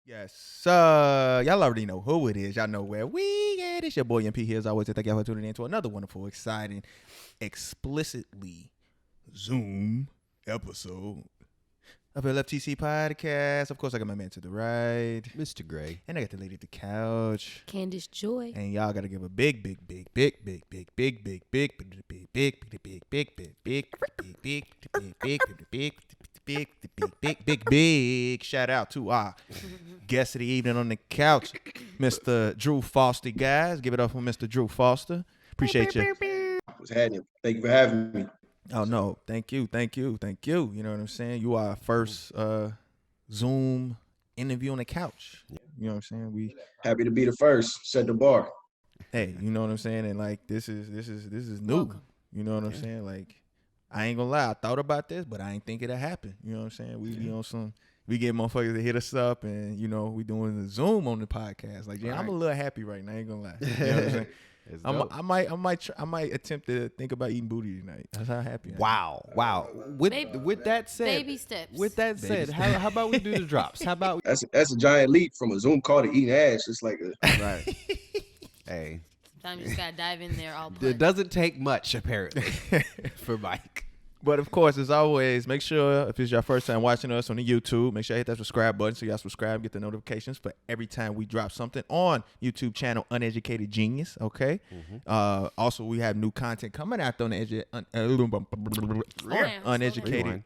Yes, y'all already know who it is. Y'all know where we at. It's your boy MP here as always. Thank y'all for tuning in to another wonderful, exciting, explicitly Zoom episode of LFTC podcast. Of course, I got my man to the right, Mr. Gray, and I got the lady at the couch, Candace Joy. and y'all gotta give a big shout out to our guest of the evening on the couch, Mr. Drew Foster. Guys, give it up for Mr. Drew Foster. Appreciate you. What's happening? Thank you for having me. Oh no, thank you. You know what I'm saying? You are our first Zoom interview on the couch. You know what I'm saying? We Happy to be the first. Set the bar. hey, you know what I'm saying? And like this is new. Welcome. You know what I'm saying? Like I ain't gonna lie, I thought about this, but I ain't think it'd happen. You know what I'm saying? We be on some, we get motherfuckers to hit us up, and you know we doing the Zoom on the podcast. Like, yeah, I'm a little happy right now. I ain't gonna lie. You know what I'm saying? I might attempt to think about eating booty tonight. That's how happy I am. Wow. With that said, Baby steps. With that said, how about we do the drops? How about That's a giant leap from a Zoom call to eating ass. It's like right? Hey, Sometimes you just gotta dive in there all it punch. doesn't take much apparently for Mike. But of course, as always, make sure if it's your first time watching us on the YouTube, make sure you hit that subscribe button so y'all subscribe, get the notifications for every time we drop something on YouTube channel Uneducated Genius. Okay. Also, we have new content coming out on the Uneducated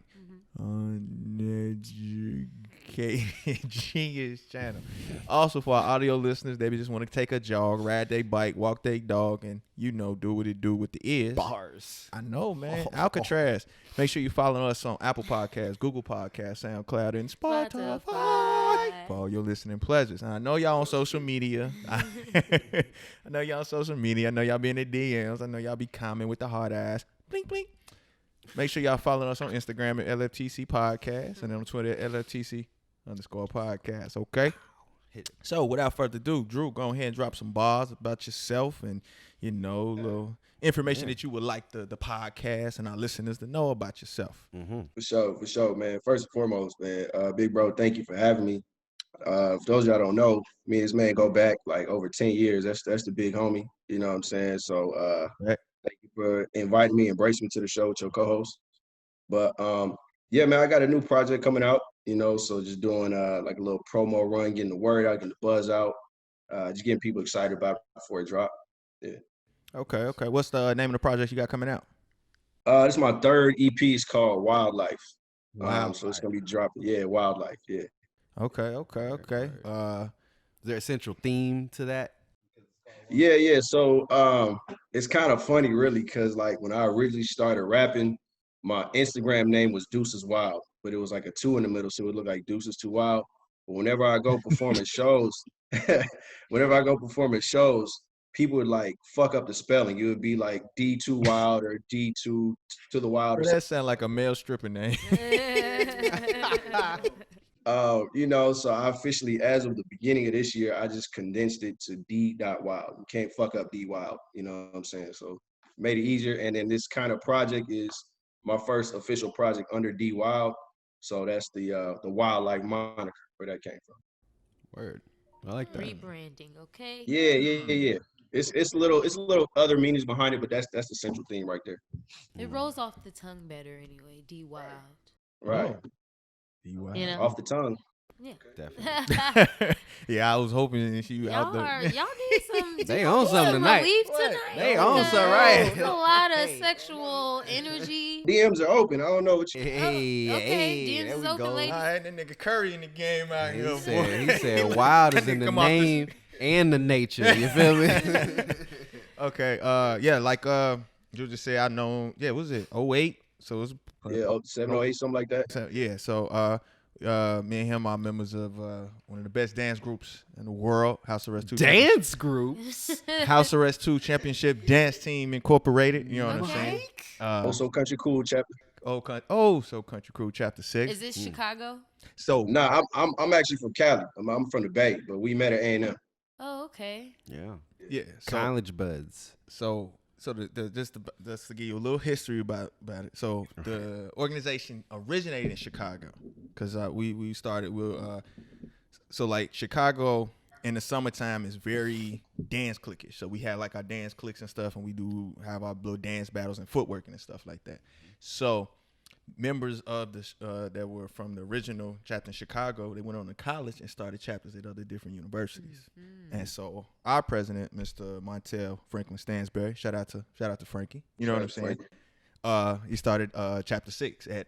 Genius channel. Also, for our audio listeners, they just want to take a jog, ride their bike, walk their dog, and do what it do with the ears. Bars. I know, man. Alcatraz. Make sure you follow us on Apple Podcasts, Google Podcasts, SoundCloud, and Spotify for all your listening pleasures. And I know y'all on social media. I know y'all on social media. I know y'all be in the DMs. I know y'all be commenting with the hard eyes. Blink, blink. Make sure y'all follow us on Instagram at LFTC Podcast and on Twitter at LFTC_podcast. Okay. So without further ado, Drew, go ahead and drop some bars about yourself and little information that you would like the podcast and our listeners to know about yourself. for sure, man. First and foremost, man, big bro, thank you for having me. For those of y'all don't know, me and this man go back like over 10 years. That's the big homie. You know what I'm saying? So Right. thank you for inviting me, embracing me to the show with your co-host. But yeah, man, I got a new project coming out, so just doing like a little promo run, getting the word out, getting the buzz out, just getting people excited about it before it drop. Yeah. Okay. What's the name of the project you got coming out? This is my third EP. It's called Wildlife. So it's gonna be dropping. Yeah, Wildlife. Yeah. Okay. Is there a central theme to that? Yeah. So it's kind of funny, really, because like when I originally started rapping, my Instagram name was Deuces Wild, but it was like a 2 in the middle, so it would look like Deuces Too Wild. But whenever I go performing shows, people would like fuck up the spelling. It would be like D2 Wild or D2 to the Wild. That sound like a male stripper name. So I officially, as of the beginning of this year, I just condensed it to D.Wild. You can't fuck up D Wild, you know what I'm saying? So made it easier. And then this kind of project is my first official project under D Wild. So that's the wildlife moniker where that came from. Word. I like that. Rebranding, okay? Yeah. It's a little other meanings behind it, but that's the central theme right there. It rolls off the tongue better anyway. D Wild. Right. Off the tongue. Yeah. Definitely. Yeah, I was hoping you out Y'all there. need some. They on something tonight. Relief tonight. They on something, right? There's a lot of sexual energy. DMs are open. I don't know what you. Okay, DMs there is we open, go. ladies. All right, that nigga Curry in the game out here. He said wild is in the name and the nature. You feel me? Okay. Yeah, like you just say I know. Yeah, what was it? 08? So it's Yeah, 708, something like that. So, yeah, so me and him are members of one of the best dance groups in the world, House Arrest 2. Dance groups. House Arrest 2 Championship Dance Team Incorporated. You know what I'm saying? Also Country Cool chapter. So Country Crew Chapter 6. Is this Chicago? So Nah, I'm actually from Cali. I'm from the Bay, but we met at A&M. Oh, okay. yeah, so College buds. just to give you a little history about it. So the organization originated in Chicago because we started so like Chicago in the summertime is very dance cliquish. So we have like our dance cliques and stuff, and we do have our little dance battles and footwork and stuff like that. So members of the that were from the original chapter in Chicago, they went on to college and started chapters at other different universities. And so our president, Mr. Montel Franklin Stansberry, shout out to Frankie. You know what I'm saying? He started chapter 6 at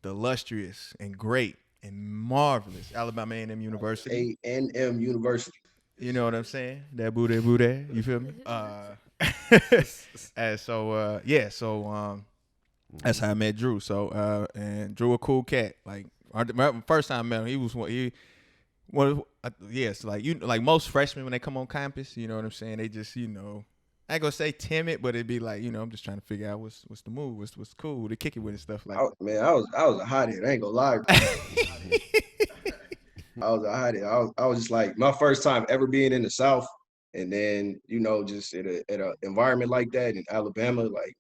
the illustrious and great and marvelous Alabama A&M University. A&M University. You know what I'm saying? That boo there. You feel me? And so that's how I met Drew. So and Drew a cool cat. Like my first time I met him, he was like most freshmen when they come on campus, you know what I'm saying? They just, I ain't gonna say timid, but it'd be like, I'm just trying to figure out what's the move, what's cool to kick it with and stuff like that. Man, I was a hothead. I ain't gonna lie. I was a hothead. I was just like my first time ever being in the South, and then just at a environment like that in Alabama, like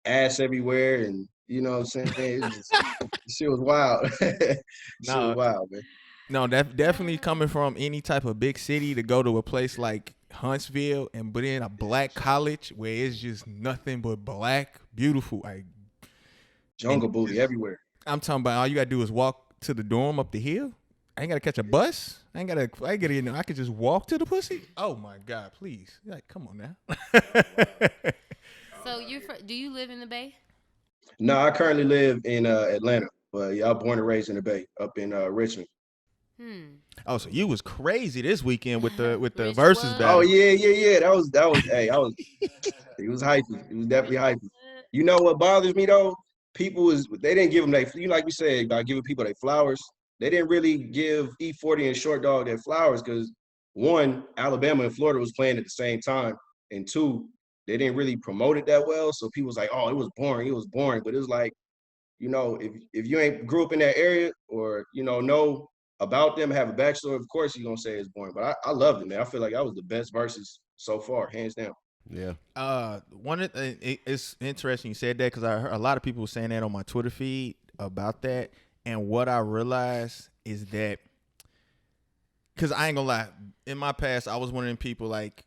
ass everywhere, and you know what I'm saying? It just, shit was wild. Shit was wild, man. No, that definitely coming from any type of big city to go to a place like Huntsville and put in a black college where it's just nothing but black, beautiful, like jungle booty everywhere. I'm talking about all you gotta do is walk to the dorm up the hill. I ain't gotta catch a bus. I could just walk to the pussy. Oh my God, please. Like, come on now. So do you live in the Bay? No, I currently live in Atlanta, but yeah, I'm born and raised in the Bay, up in Richmond. Oh, so you was crazy this weekend with the Rich versus was. battle. Oh yeah. That was hey, it was hypey. It was definitely hypey. You know what bothers me though? They didn't give them like we said about giving people their flowers. They didn't really give E40 and Short Dog their flowers because one, Alabama and Florida was playing at the same time, and two, they didn't really promote it that well. So people was like, oh, it was boring. But it was like, if you ain't grew up in that area or, know about them, have a backstory, of course you're going to say it's boring. But I loved it, man. I feel like that was the best verses so far, hands down. Yeah. It's interesting you said that because I heard a lot of people saying that on my Twitter feed about that. And what I realized is that, because I ain't gonna lie, in my past, I was one of them people like,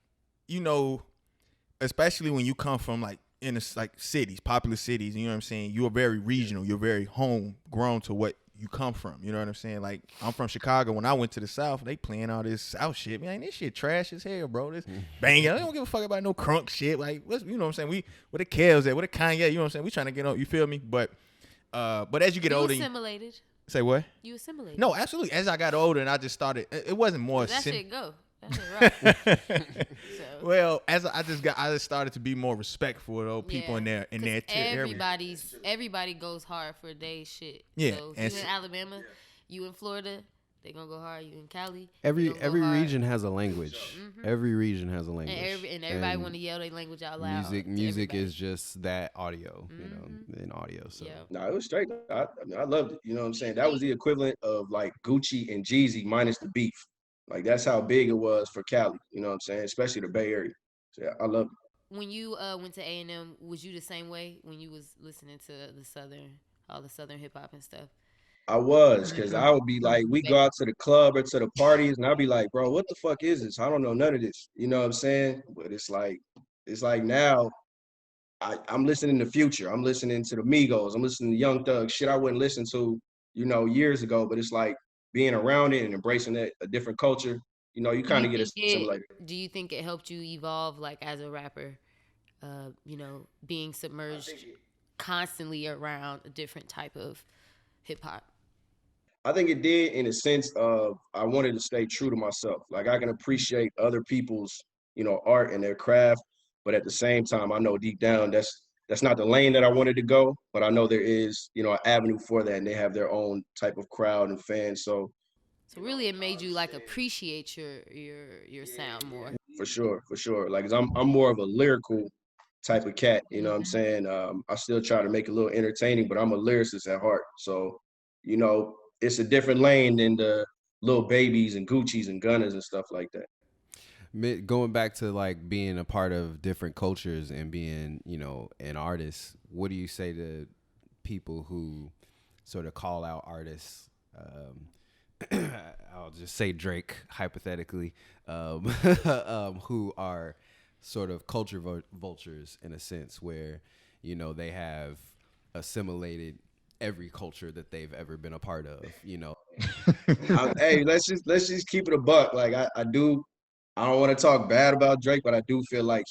especially when you come from like in cities, popular cities, you know what I'm saying? You're very regional. You're very homegrown to what you come from. You know what I'm saying? Like, I'm from Chicago. When I went to the South, they playing all this South shit. Man, this shit trash as hell, bro. This banging. I don't give a fuck about no crunk shit. Like, you know what I'm saying? Where the Kels at? Where the Kanye? You know what I'm saying? We trying to get on. You feel me? But as you get older, assimilated. Say what? You assimilated. No, absolutely. As I got older and I just started, it wasn't more. That shit go. That shit right. So. Well, as I just started to be more respectful of those people in there everybody goes hard for their shit. Yeah. So if you in Alabama, you in Florida, they gonna go hard. You in Cali. Every region has a language. Every region has a language. And everybody want to yell their language out loud. Music is just that audio, in audio. So No, it was straight. I loved it. You know what I'm saying? That was the equivalent of like Gucci and Jeezy minus the beef. Like that's how big it was for Cali. You know what I'm saying? Especially the Bay Area. So yeah, I loved it. When you went to A&M, was you the same way when you was listening to all the Southern hip hop and stuff? I was, because I would be like, we go out to the club or to the parties, and I'd be like, bro, what the fuck is this? I don't know none of this. You know what I'm saying? But it's like now I'm listening to Future. I'm listening to the Migos. I'm listening to Young Thug. Shit I wouldn't listen to, years ago. But it's like being around it and embracing a different culture, you kind of get assimilated. Do you think it helped you evolve, like, as a rapper, being submerged constantly around a different type of hip-hop? I think it did in a sense of I wanted to stay true to myself. Like I can appreciate other people's, art and their craft, but at the same time, I know deep down that's that's not the lane that I wanted to go, but I know there is, you know, an avenue for that, and they have their own type of crowd and fans. So really, it made you like appreciate your sound more. for sure. Like, 'cause I'm more of a lyrical type of cat, you know what I'm saying? I still try to make it a little entertaining, but I'm a lyricist at heart. So, you know, it's a different lane than the little babies and Gucci's and Gunners and stuff like that. Going back to like being a part of different cultures and being, you know, an artist, what do you say to people who sort of call out artists? I'll just say Drake, hypothetically, who are sort of culture vultures in a sense, where, you know, they have assimilated every culture that they've ever been a part of, you know. Hey, let's just keep it a buck. Like, I don't want to talk bad about Drake, but I do feel like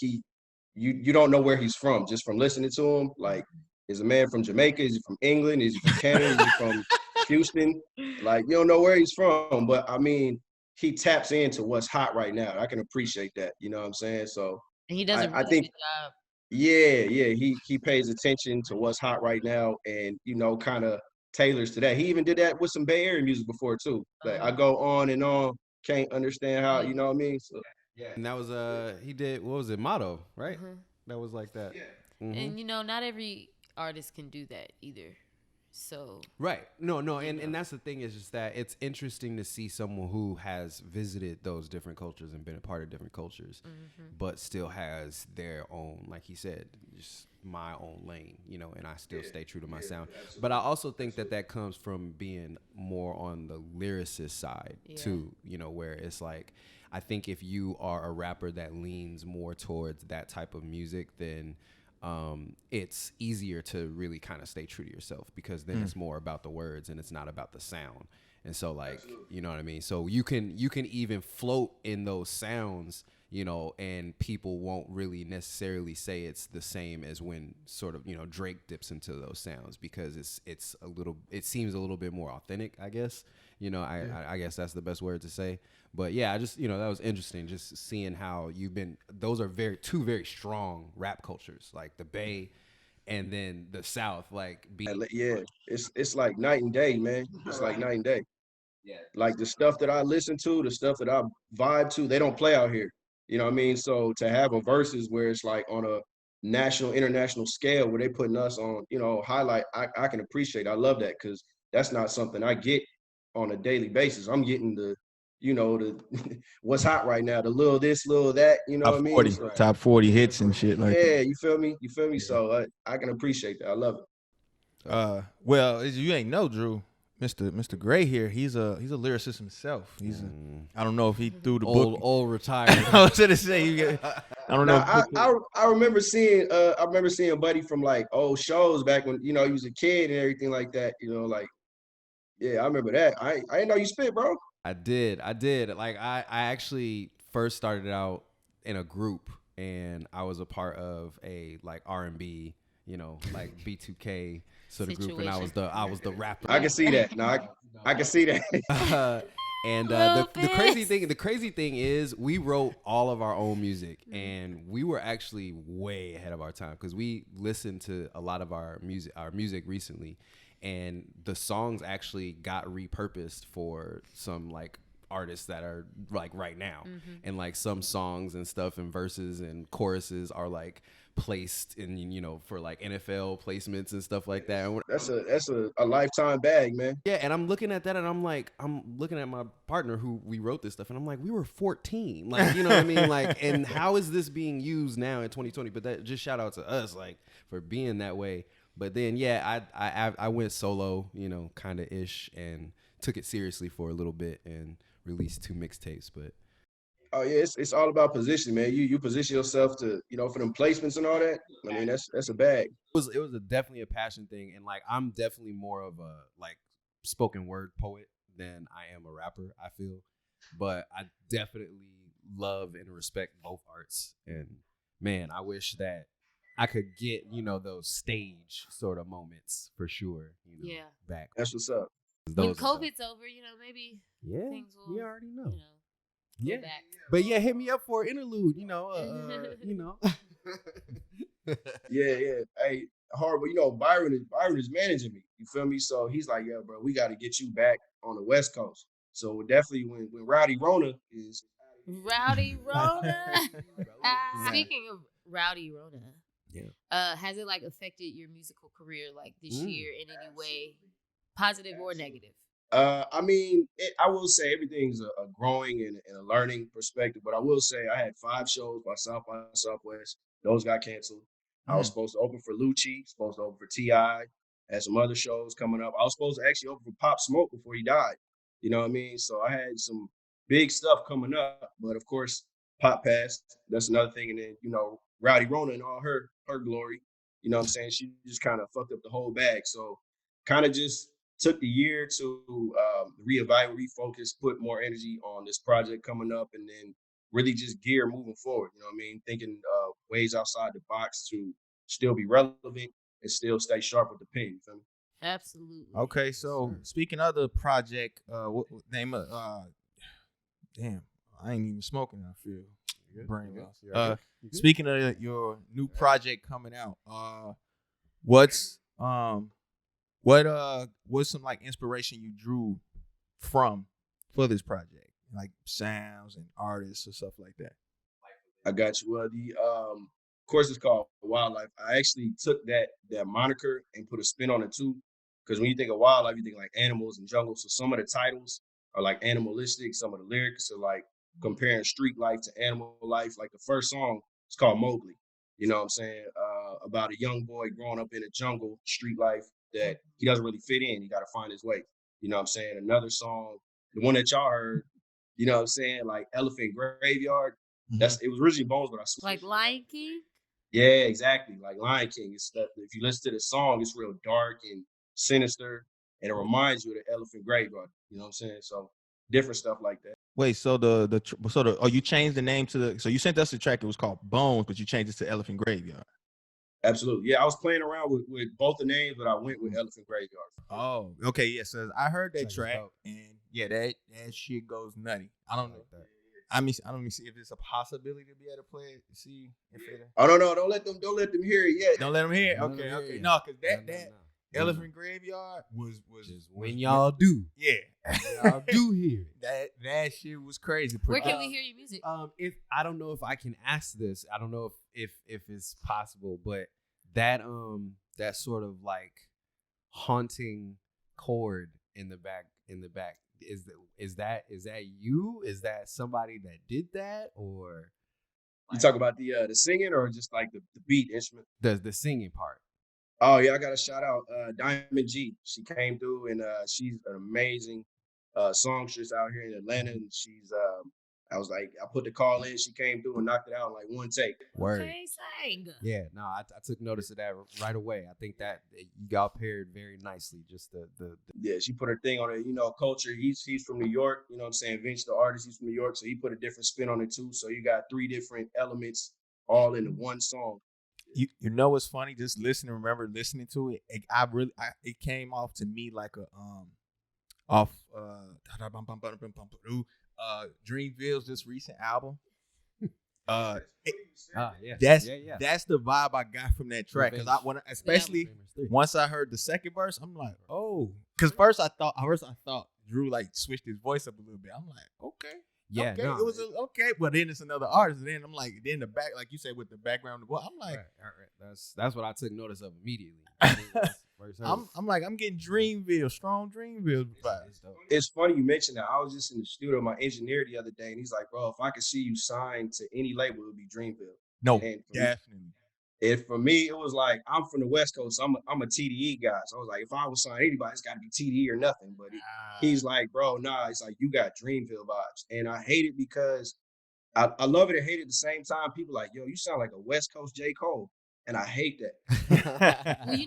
you don't know where he's from just from listening to him. Like, is a man from Jamaica? Is he from England? Is he from Canada? Is he from Houston? Like, you don't know where he's from, but I mean, he taps into what's hot right now. I can appreciate that. You know what I'm saying? So And he does a I really think, good job. yeah, he pays attention to what's hot right now, and, you know, kind of tailors to that. He even did that with some Bay Area music before too. Like, I go on and on, can't understand how, you know what I mean? So Yeah. And that was he did, what was it, Motto, right? That was like that. Yeah. And you know, not every artist can do that either. So right. No, and that's the thing, is just that it's interesting to see someone who has visited those different cultures and been a part of different cultures, but still has their own, like he said, just my own lane, you know, and I still stay true to my sound. But I also think that comes from being more on the lyricist side too, you know, where it's like, I think if you are a rapper that leans more towards that type of music, then it's easier to really kind of stay true to yourself, because then it's more about the words and it's not about the sound. And so, like, you know what I mean? So you can even float in those sounds, you know, and people won't really necessarily say it's the same as when sort of, you know, Drake dips into those sounds, because it seems a little bit more authentic, I guess. You know, I guess that's the best word to say. But yeah, I just, you know, that was interesting, just seeing how those are two very strong rap cultures, like the Bay and then the South, like yeah, it's like night and day, man. It's like night and day. Like, the stuff that I listen to, the stuff that I vibe to, they don't play out here. You know what I mean? So to have a versus where it's like on a national, international scale, where they putting us on, you know, highlight, I can appreciate. I love that, because that's not something I get on a daily basis. I'm getting the, you know, the what's hot right now, the little this, little that, you know Top what I mean? 40, So, top 40 hits and shit like that. yeah, you feel me? You feel me? So I can appreciate that. I love it. Well, as you ain't know, Drew, Mr. Gray here, he's a lyricist himself. I don't know if he threw the book. old retired. I was gonna say, I don't know. I remember seeing a buddy from like old shows back when, you know, he was a kid and everything like that. You know, like, yeah, I remember that. I didn't know you spit, bro. I did. Like, I actually first started out in a group, and I was a part of a like R&B, you know, like B2K sort of group, and I was the rapper. I can see that. No, I can see that. And the crazy thing is, we wrote all of our own music, and we were actually way ahead of our time, because we listened to a lot of our music recently, and the songs actually got repurposed for some like artists that are like right now, and like some songs and stuff and verses and choruses are like placed in, you know, for like NFL placements and stuff like that. That's a lifetime bag, man. Yeah, and I'm looking at that, and I'm looking at my partner who we wrote this stuff, and I'm like, we were 14, like, you know what I mean, like, and how is this being used now in 2020? But that just shout out to us, like, for being that way. But then, yeah, I went solo, you know, kind of ish, and took it seriously for a little bit and released 2 mixtapes. But oh yeah, it's all about position, man. You position yourself to, you know, for them placements and all that. I mean, that's a bag. It was definitely a passion thing, and like, I'm definitely more of a like spoken word poet than I am a rapper, I feel. But I definitely love and respect both arts, and man, I wish that I could get, you know, those stage sort of moments for sure, you know, back. That's what's up. When COVID's over, you know, maybe things will, you already know. Go back. But yeah, hit me up for an interlude, you know, you know. Yeah. Hey, hard, but Byron is managing me. You feel me? So he's like, yeah, bro, we got to get you back on the West Coast. So definitely when Rowdy Rona is Rowdy Rona. Nah. Speaking of Rowdy Rona, Yeah. has it like affected your musical career like this Mm. year in any way, positive or negative? I mean, I will say everything's a growing and a learning perspective, but I will say I had 5 shows by South by Southwest. Those got canceled. I was supposed to open for Lucci, supposed to open for T.I., had some other shows coming up. I was supposed to actually open for Pop Smoke before he died. You know what I mean? So I had some big stuff coming up, but of course, Pop passed. That's another thing. And then, Rowdy Rona and all her glory, you know what I'm saying? She just kind of fucked up the whole bag. So kind of just took the year to reevaluate, refocus, put more energy on this project coming up, and then really just gear moving forward. You know what I mean? Thinking ways outside the box to still be relevant and still stay sharp with the pen. You feel me? Absolutely. Okay, so speaking of the project, what name of damn, I ain't even smoking. I feel brain loss. Speaking of your new project coming out, what's some like inspiration you drew from for this project, like sounds and artists or stuff like that? I got you. Well, the course is called Wildlife. I actually took that moniker and put a spin on it too, because when you think of wildlife, you think like animals and jungle. So some of the titles are like animalistic. Some of the lyrics are like comparing street life to animal life. Like the first song is called Mowgli. You know what I'm saying? About a young boy growing up in a jungle, street life that he doesn't really fit in. He got to find his way. You know what I'm saying? Another song, the one that y'all heard, you know what I'm saying? Like Elephant Graveyard. It was originally Bones, but I switched. Like Lion King? Yeah, exactly. Like Lion King. It's stuff. If you listen to the song, it's real dark and sinister, and it reminds you of the Elephant Graveyard. You know what I'm saying? So different stuff like that. Wait, so you changed the name to so you sent us the track. It was called Bones, but you changed it to Elephant Graveyard. Absolutely. Yeah, I was playing around with both the names, but I went with Elephant Graveyard. Oh, okay. Yeah, so I heard that track, and yeah, that shit goes nutty. I don't know. I mean, I don't even see if it's a possibility to be able to play it. See if it. Oh no, don't let them hear it yet. Don't let them hear it. Okay. No, because that Elephant Graveyard was just when y'all do. Yeah. Y'all do hear it. That shit was crazy. Where can we hear your music? If I don't know if I can ask this. I don't know if it's possible, but that sort of like haunting chord in the back is that you? Is that somebody that did that, or you talk about the singing or just like the beat instrument? The singing part. Oh yeah, I got to shout out Diamond G. She came through and she's an amazing songstress out here in Atlanta, and she's I was like, I put the call in, she came through and knocked it out in like one take. Word. Okay, sang. Yeah, no, I took notice of that right away. I think that you got paired very nicely. Just the yeah, she put her thing on it. Culture. He's from New York. You know what I'm saying? Vince, the artist, he's from New York, so he put a different spin on it too. So you got 3 different elements all into one song. You know what's funny? Just remember listening to it. It came off to me like a Dreamville's this recent album. That's the vibe I got from that track, because especially once I heard the second verse, I'm like, oh, because first I thought Drew like switched his voice up a little bit. I'm like, okay. Yeah, okay. No, it was okay, but then it's another artist. And then I'm like, then the back, like you said, with the background, I'm like, right. That's what I took notice of immediately. I'm like, I'm getting Dreamville, strong Dreamville vibes. It's funny you mentioned that. I was just in the studio with my engineer the other day, and he's like, bro, if I could see you signed to any label, it would be Dreamville. No, and definitely. And for me, it was like, I'm from the West Coast, so I'm a TDE guy. So I was like, if I was signing anybody, it's got to be TDE or nothing. But he's like, bro, nah, it's like, you got Dreamville vibes. And I hate it because I love it and hate it at the same time. People like, yo, you sound like a West Coast J. Cole. And I hate that.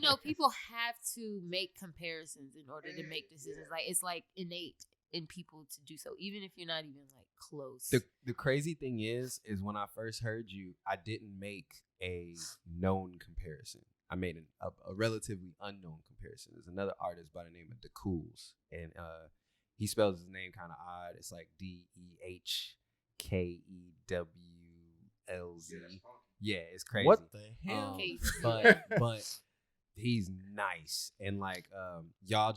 Well, people have to make comparisons in order to make decisions. Like, it's like innate in people to do so, even if you're not even like close. The crazy thing is when I first heard you, I didn't make a known comparison. I made a relatively unknown comparison. There's another artist by the name of The Cools, and he spells his name kind of odd. It's like DEHKEWLZ. Yeah, it's crazy. What the hell? But he's nice, and like y'all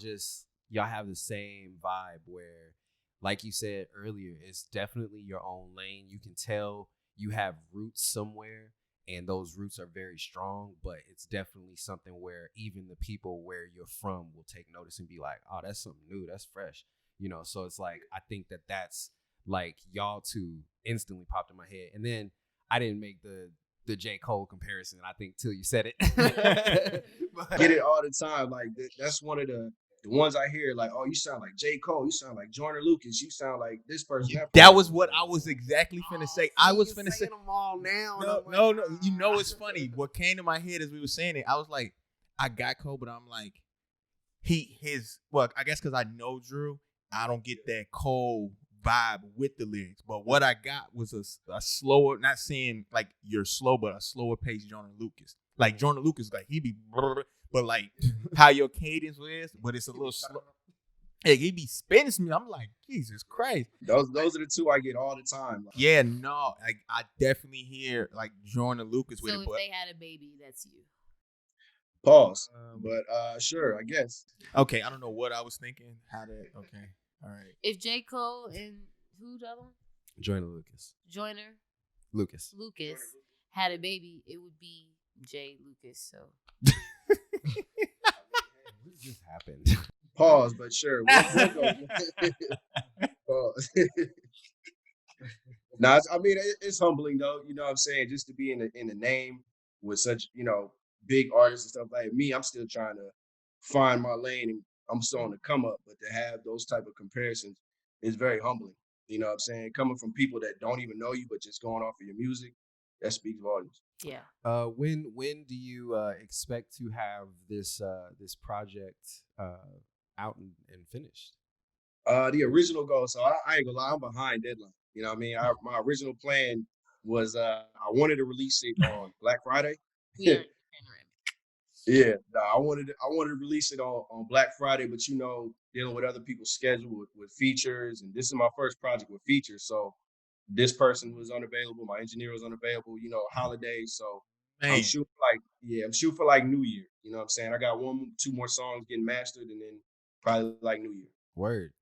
have the same vibe where, like you said earlier, it's definitely your own lane. You can tell you have roots somewhere, and those roots are very strong, but it's definitely something where even the people where you're from will take notice and be like, oh, that's something new, that's fresh, you know. So it's like, I think that's like, y'all two instantly popped in my head. And then I didn't make the J. Cole comparison, I think, till you said it. I get it all the time. Like that's one of the ones I hear. Like, oh, you sound like J. Cole. You sound like Joyner Lucas. You sound like this person. That was what I was exactly finna say. I was finna say them all now. No. You know it's funny. What came to my head as we were saying it, I was like, I got Cole, but I'm like, well, I guess because I know Drew, I don't get that Cole vibe with the lyrics. But what I got was a slower, not saying like you're slow, but a slower paced Joyner Lucas. Like Joyner Lucas, like he be, but like how your cadence was, but it's a little slow. Hey, he be spinning me. I'm like, Jesus Christ. Those are the two I get all the time. Like, yeah, no, like I definitely hear like Joyner Lucas with so it. So if but they had a baby, that's you. Pause. But sure, I guess. Okay, I don't know what I was thinking. Okay, all right. If J. Cole and who the other one? Joyner Lucas. Joyner Lucas had a baby, it would be J. Lucas. So what just happened? Pause, but sure. We'll go. Pause. Nah, I mean, it's humbling though. You know what I'm saying? Just to be in the name with such, big artists and stuff like me. I'm still trying to find my lane, and I'm still on the come up. But to have those type of comparisons is very humbling. You know what I'm saying? Coming from people that don't even know you, but just going off of your music, that speaks volumes. Yeah. When do you expect to have this project out and finished? The original goal. So I ain't gonna lie, I'm behind deadline. You know what I mean? My original plan was I wanted to release it on Black Friday. Yeah, I wanted to release it on Black Friday, but dealing with other people's schedule with features, and this is my first project with features, so this person was unavailable, my engineer was unavailable, holidays, so I'm shooting for like New Year. You know what I'm saying? I got 2 more songs getting mastered, and then probably like New Year. Word.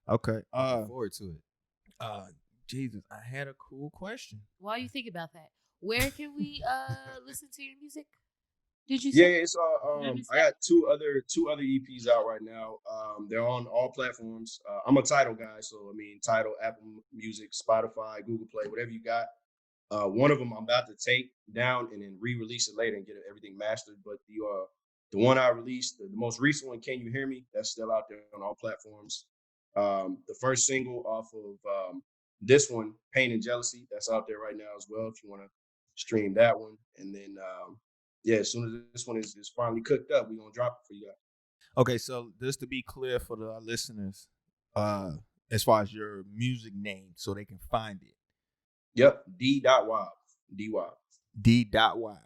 Okay. Looking forward to it. Jesus, I had a cool question. While you think about that, where can we listen to your music? Did you say? Yeah, it's I got two other EPs out right now. They're on all platforms. I'm a Tidal guy, so I mean Tidal, Apple Music, Spotify, Google Play, whatever you got. One of them I'm about to take down and then re-release it later and get everything mastered. But the one I released, the most recent one, Can You Hear Me? That's still out there on all platforms. The first single off of this one, Pain and Jealousy, that's out there right now as well if you want to stream that one. And then as soon as this one is finally cooked up, we're gonna drop it for you guys. Okay, so just to be clear for the listeners, as far as your music name, so they can find it. Yep, D.Wild. D.Wild.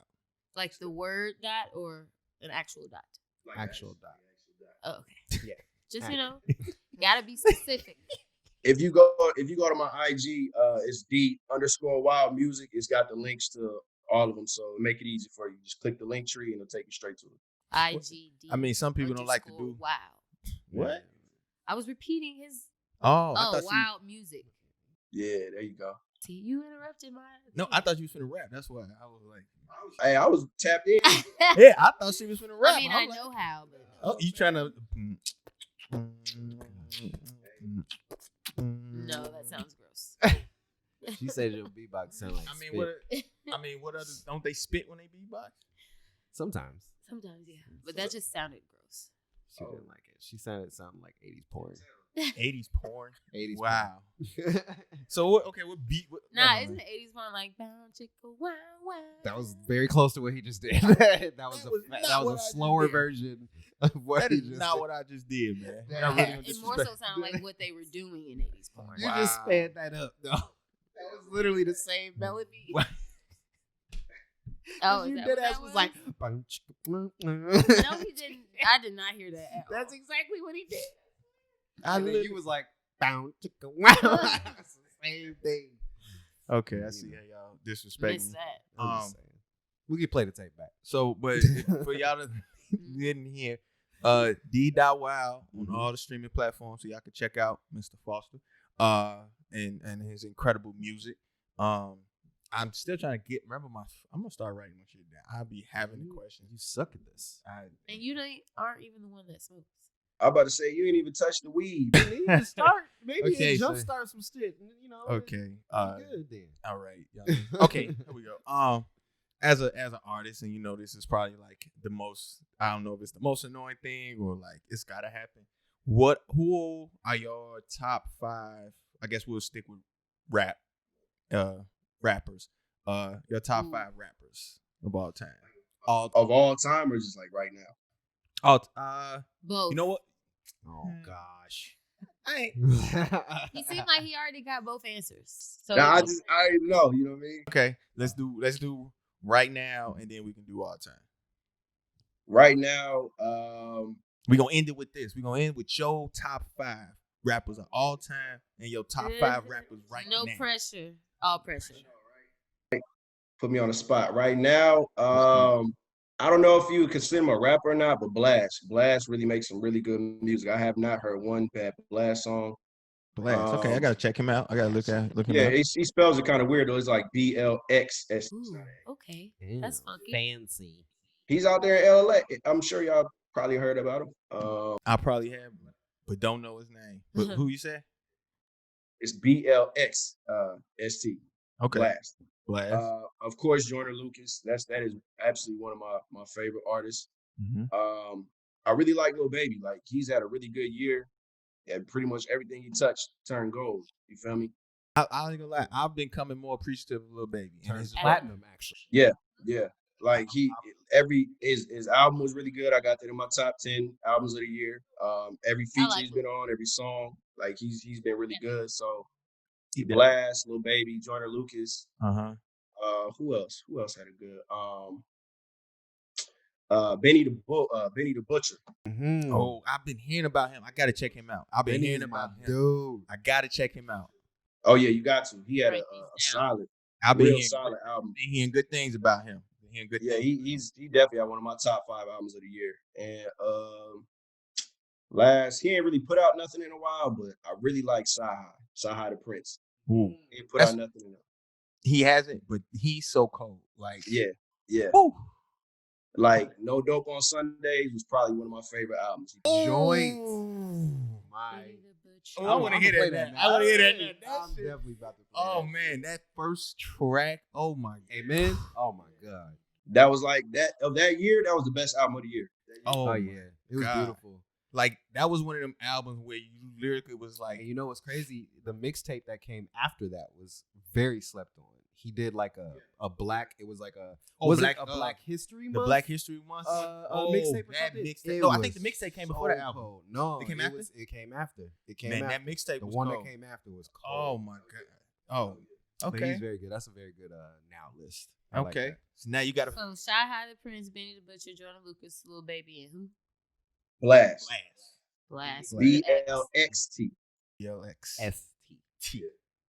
Like the word dot or an actual dot? Like actual dot. Oh, okay. Yeah. Just gotta be specific. If you go to my IG, it's D_Wild Music. It's got the links to all of them, so make it easy for you. Just click the link tree and it'll take you straight to it. IGD. I mean, some people don't like to do. Wow. What? I was repeating his. Oh, Wild Music. Yeah, there you go. See, you interrupted my. No, I thought you was finna rap. That's why I was like. Hey, I was tapped in. Yeah, I thought she was finna rap. I mean, I know how, but. Oh, you trying to? No, that sounds gross. She said your beatbox sound like spit. What others don't they spit when they beatbox? Sometimes, yeah, but that just sounded gross. She didn't like it. She sounded something like 80s porn. 80s porn. 80s. Wow. Porn. So what beat? Isn't the 80s porn like bound chicka wow wow? That was very close to what he just did. that was a slower version of what that he is just not did. what I just did, man. It more so sounded like what they were doing in 80s porn. You just sped that up, though. That was literally the same melody. Oh, you is that dead what ass that was was? like. No, he didn't. I did not hear that at all. That's exactly what he did. I And then literally he was like, bound chicka wow. It's the same thing. Okay, I see how y'all disrespect Miss me. that. I'm just saying. We can play the tape back. So, but for y'all that didn't hear, D.Wild on all the streaming platforms, so y'all can check out Mr. Foster, and his incredible music. I'm still trying to remember I'm gonna start writing my shit down. I'll be having the questions. You suck at this. And you aren't even the one that smokes. I'm about to say you ain't even touched the weed. You need to start. Maybe Okay, it so- jumpstart some shit. You know. Okay. Good then. All right. Yeah. Okay. Here we go. As an artist, and this is probably like the most. I don't know if it's the most annoying thing or like it's gotta happen. Who are your top 5? I guess we'll stick with rap. Rappers. Your top 5 rappers of all time. Of all time or just like right now? Both. You know what? Oh gosh. He seemed like he already got both answers. So Nah, I already know. You know what I mean? Okay. Let's do right now, and then we can do all time. Right now, We're gonna end it with this. We're gonna end with your top 5 rappers of all time and your top 5 rappers right now. no pressure. All pressure. put me on the spot. Right now, I don't know if you would consider him a rapper or not, but Blast really makes some really good music. I have not heard one bad Blast song. Blast. Okay, I gotta check him out. I gotta look him Yeah, out. he spells it kind of weird though. It's like BLXS. Ooh, okay. That's funky. Fancy. He's out there in LA. I'm sure y'all probably heard about him. I probably have, but don't know his name. But who you say? It's BLX ST. Okay. Blast. Of course, Joyner Lucas. That is absolutely one of my favorite artists. Mm-hmm. I really like Lil Baby. Like he's had a really good year, and pretty much everything he touched turned gold. You feel me? I ain't gonna lie. I've been coming more appreciative of Lil Baby. Turns platinum actually. Yeah. Like his album was really good. I got that in my top 10 albums of the year. Every feature he's been on, every song, like he's been really good. So Blast, Lil Baby, Joyner Lucas. Who else? Who else had a good? Benny the Butcher. Mm-hmm. Oh, I've been hearing about him. I gotta check him out. I've been hearing about him. Dude. I gotta check him out. Oh yeah, you got to. He had a solid, real solid album. Been hearing good things about him. Yeah, he definitely had one of my top 5 albums of the year. And last, he ain't really put out nothing in a while, but I really like Sci-Hi the Prince. Ooh. He ain't put out nothing in it. He hasn't, but he's so cold. Like yeah. Ooh. Like No Dope on Sundays was probably one of my favorite albums. Joints. I want to hear that. I want to hear that. I'm definitely about to play Oh man, that first track. Oh my. Amen. Oh my God. That was like that of that year. That was the best album of the year. Oh yeah, it was beautiful. Like that was one of them albums where you lyrically was like, and you know what's crazy? The mixtape that came after that was very slept on. He did like a black. It was like Black History Month. The Black History Month. Mixtape or something. Mixtape. No, I think the mixtape came before the album. Cold. No, it came after. It came after. It came Man, after. that mixtape. The was one cold. that came after was cold. Oh my God. Oh, okay. But he's very good. That's a very good now list. I okay. Like so now you got to. So Shy-Hi the Prince, Benny the Butcher, Joyner Lucas, Lil Baby, and who? Blast. BLXT. BLXST.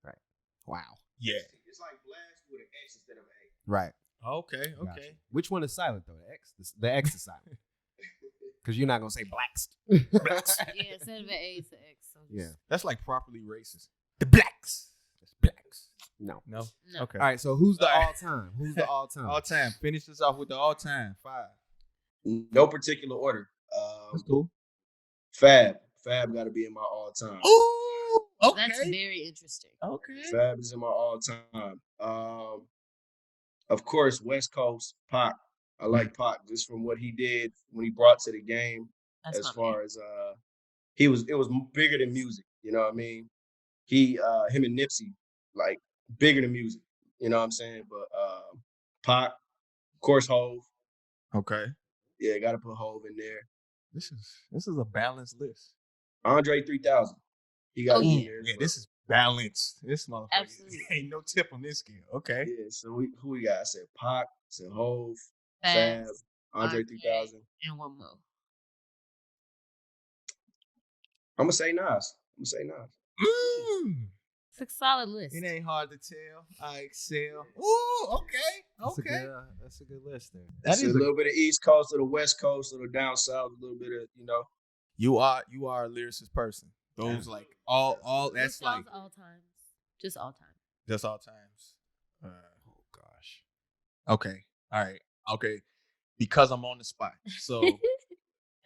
Right. Wow. Yeah. It's like Blast with an X instead of an A. Right. Okay. Gotcha. Which one is silent though? The X. The X is silent. Because you're not gonna say blacks. Yeah, instead of an A, it's an X. So Yeah. That's like properly racist. The blacks. It's blacks. No. Okay. All right. So who's the all time? Who's the all time? All time. Finish this off with the all time 5. No particular order. That's cool. Fab got to be in my all time. Ooh, okay. That's very interesting. Okay. Fab is in my all time. Of course, West Coast Pac. I like Pac just from what he did when he brought to the game. That's as far as it was bigger than music. You know what I mean? Him and Nipsey, like bigger than music. You know what I'm saying? But Pac, of course, Hove. Okay. Yeah, got to put Hove in there. This is a balanced list. Andre 3000. He got in there. Yeah, this is balanced. This motherfucker Absolutely. ain't no tip on this scale. Okay. Yeah, so who we got? I said Pac, I said Hove, Fab, Andre 3000. and one more. I'm gonna say Nas. It's a solid list. It ain't hard to tell. I excel. Ooh, okay. That's a good list there. That's a little bit of East Coast or the West Coast or the down south, a little bit of, You are a lyricist person. Those like all that's like all times. Just all times. just all times. Oh gosh. Okay. All right. Okay. Because I'm on the spot, so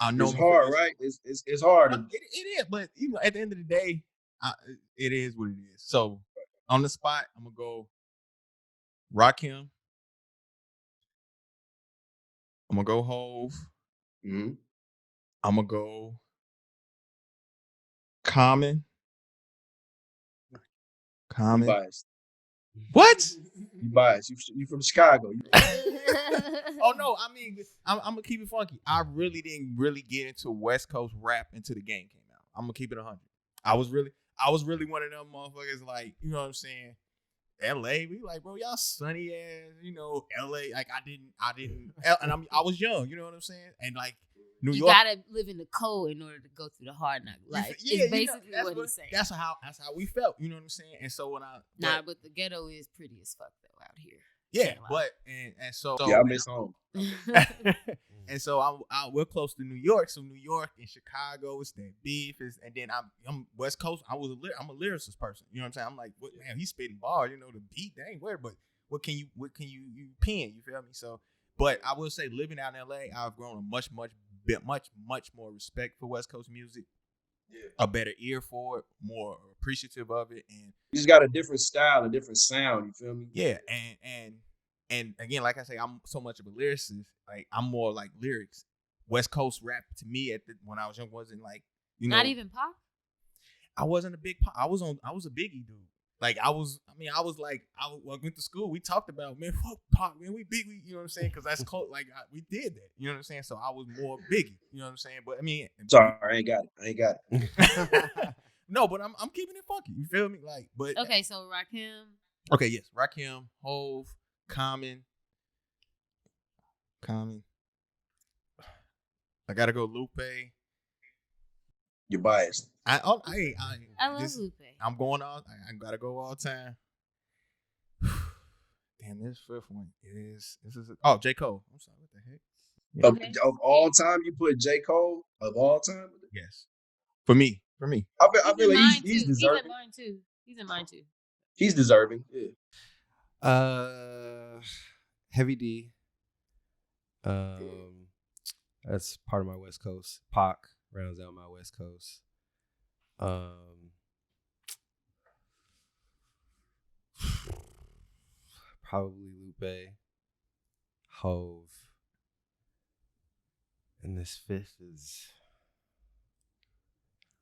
I know it's hard, right? It's hard. It is, but at the end of the day, it is what it is. So on the spot, I'm gonna go Rakim. I'm gonna go Hove. Mm-hmm. I'm gonna go Common. You biased. What? You biased. You from Chicago. Oh no, I mean I'm gonna keep it funky. I really didn't get into West Coast rap until the game came out. I'm gonna keep it 100. I was really one of them motherfuckers, like, you know what I'm saying? LA, we like, bro, y'all sunny ass, LA. Like I didn't, and I was young, you know what I'm saying? And like New York, you gotta live in the cold in order to go through the hard knock life. Yeah, it's basically what he's saying. That's how we felt, you know what I'm saying? And so when but the ghetto is pretty as fuck though out here. Yeah, but and so yeah, I miss home. And so we're close to New York, so New York and Chicago, it's that beef, and then I'm West Coast. I'm a lyricist person, you know what I'm saying? I'm like, what, man, he's spitting bars, the beat, that ain't weird, but what can you pen? You feel me? So, but I will say, living out in LA, I've grown a much more respect for West Coast music. Yeah. A better ear for it, more appreciative of it, and you just got a different style, a different sound. You feel me? Yeah, and again, like I say, I'm so much of a lyricist. Like I'm more like lyrics. West Coast rap to me when I was young wasn't like not even pop. I wasn't a big pop. I was a Biggie dude. Like I went to school. We talked about, man, fuck pop, man. We big, you know what I'm saying? Because that's close. Like we did that, you know what I'm saying? So I was more Biggie, you know what I'm saying? But I mean, sorry, I ain't got it. No, but I'm keeping it funky. You feel me? Like, but okay. So Rakim. Okay, yes, Rakim, Hove, Common. I gotta go Lupe. You're biased. I love Lupe. I'm going all. I gotta go all time. Damn, this fifth one is J. Cole. I'm sorry, what the heck? Of all time, you put J. Cole of all time. Yes, for me. I feel like he's deserving. He's in mine too. He's deserving. Yeah. Heavy D. That's part of my West Coast. Pac rounds out my West Coast. Probably Lupe, Hove, and this fifth is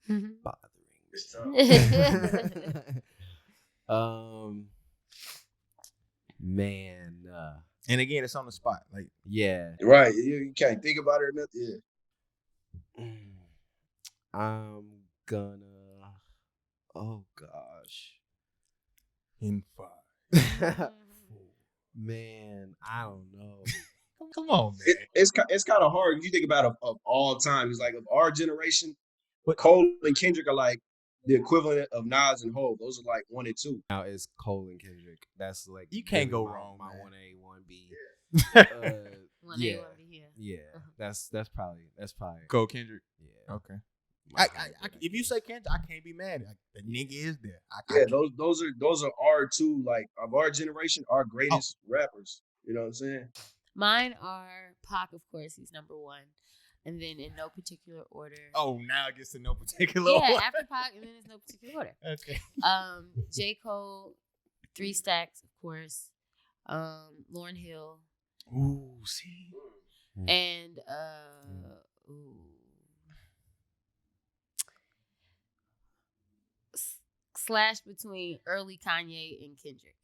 bothering me. Man. And again, it's on the spot. Like, yeah. Right. You can't think about it or nothing. Yeah. I'm gonna. Oh gosh. In 5. Man, I don't know. Come on, man. It's kind of hard if you think about of all time. It's like of our generation, Cole and Kendrick are like the equivalent of Nas and Hov. Those are like 1 and 2. Now it's Cole and Kendrick. That's like you can't go wrong. My 1A, 1B. 1A, 1B. Yeah. That's probably Cole Kendrick. Yeah. Okay. I if you say Kendrick, I can't be mad. The nigga is there. Those are our two, like, of our generation, our greatest rappers. You know what I'm saying? Mine are Pac, of course. He's number 1. And then in no particular order. Oh, now it gets to no particular order. Yeah, after Pac, and then it's no particular order. Okay. J. Cole, 3 Stacks, of course. Lauryn Hill. Ooh, see. And slash between early Kanye and Kendrick.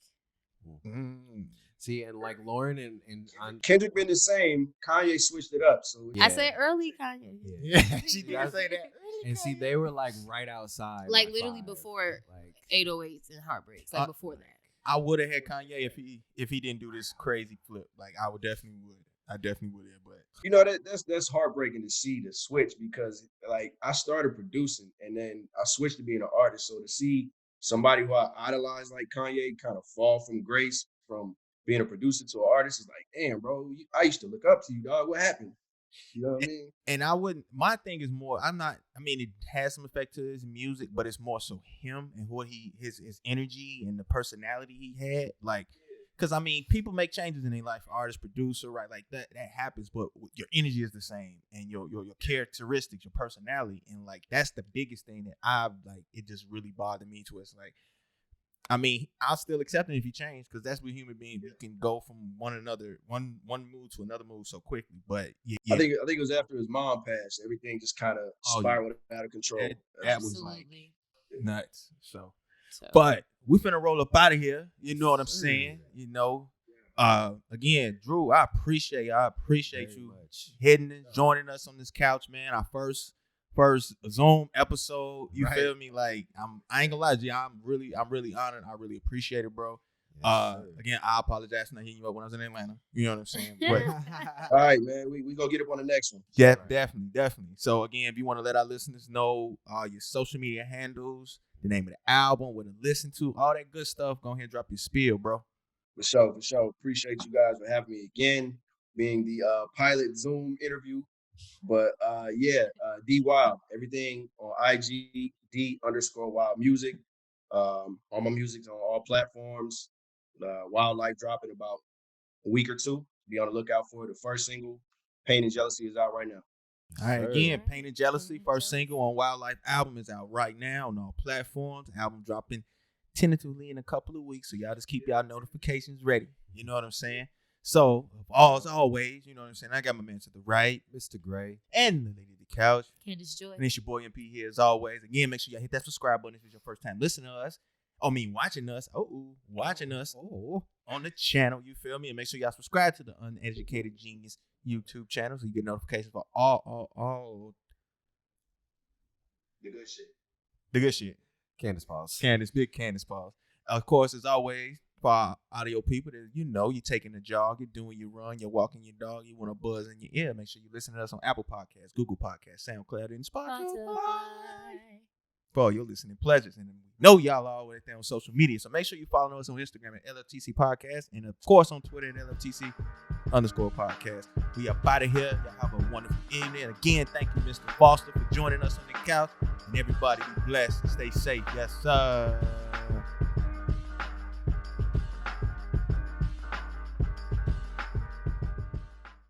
See, and like Lauren and Kendrick been the same. Kanye switched it up. So I said early Kanye. Yeah, she did say that. And see, they were like right outside, like literally before like 808s and Heartbreaks, like before that. I would have had Kanye if he didn't do this crazy flip. Like I definitely would have, but you know that's heartbreaking to see the switch, because like I started producing and then I switched to being an artist. So to see somebody who I idolize like Kanye kind of fall from grace from being a producer to an artist is like, damn, bro, I used to look up to you, dog. What happened? You know what I mean? And I wouldn't. My thing is more. I'm not. I mean, it has some effect to his music, but it's more so him and what his energy and the personality he had. Like, because I mean, people make changes in their life. Artist, producer, right? Like that happens. But your energy is the same, and your characteristics, your personality, and like that's the biggest thing that I've like. It just really bothered me to it's like. I mean, I'll still accept it if you change because that's what human beings. We can go from one mood to another mood so quickly. But yeah. I think it was after his mom passed, everything just kind of spiraled out of control. That was like nuts. So, but we finna roll up out of here. You know what I'm saying? You know. Again, Drew, I appreciate you hitting and joining us on this couch, man. Our first Zoom episode, you feel me? Like I ain't gonna lie to you, I'm really honored. I really appreciate it, bro. Again, I apologize for not hitting you up when I was in Atlanta. You know what I'm saying? But all right, man, we gonna get up on the next one. Yeah, definitely. So again, if you want to let our listeners know your social media handles, the name of the album, what to listen to, all that good stuff, go ahead and drop your spiel, bro. For sure. Appreciate you guys for having me again, being the pilot Zoom interview. But D Wild, everything on IG, D_Wild Music. All my music's on all platforms. Wildlife dropping about a week or two. Be on the lookout for it. The first single, Pain and Jealousy, is out right now. All right, again, Pain and Jealousy, first single on Wildlife album is out right now on all platforms. Album dropping tentatively in a couple of weeks, so y'all just keep y'all notifications ready. You know what I'm saying? So, as always, you know what I'm saying? I got my man to the right, Mr. Gray, and the lady at the couch, Candace Joy. And it's your boy MP here as always. Again, make sure y'all hit that subscribe button if it's your first time listening to us. Watching us on the channel. You feel me? And make sure y'all subscribe to the Uneducated Genius YouTube channel so you get notifications for all the good shit. The good shit. Big Candace pause. Of course, as always, for our audio people that you're taking a jog, you're doing your run, you're walking your dog, you want a buzz in your ear, make sure you listen to us on Apple Podcasts, Google Podcasts, SoundCloud, and Spotify. For all your listening pleasures. And we know y'all are always there on social media. So make sure you follow us on Instagram at LFTC Podcast. And of course on Twitter at LFTC_podcast. We are out of here. Y'all have a wonderful evening. And again, thank you, Mr. Foster, for joining us on the couch. And everybody be blessed and stay safe. Yes, sir.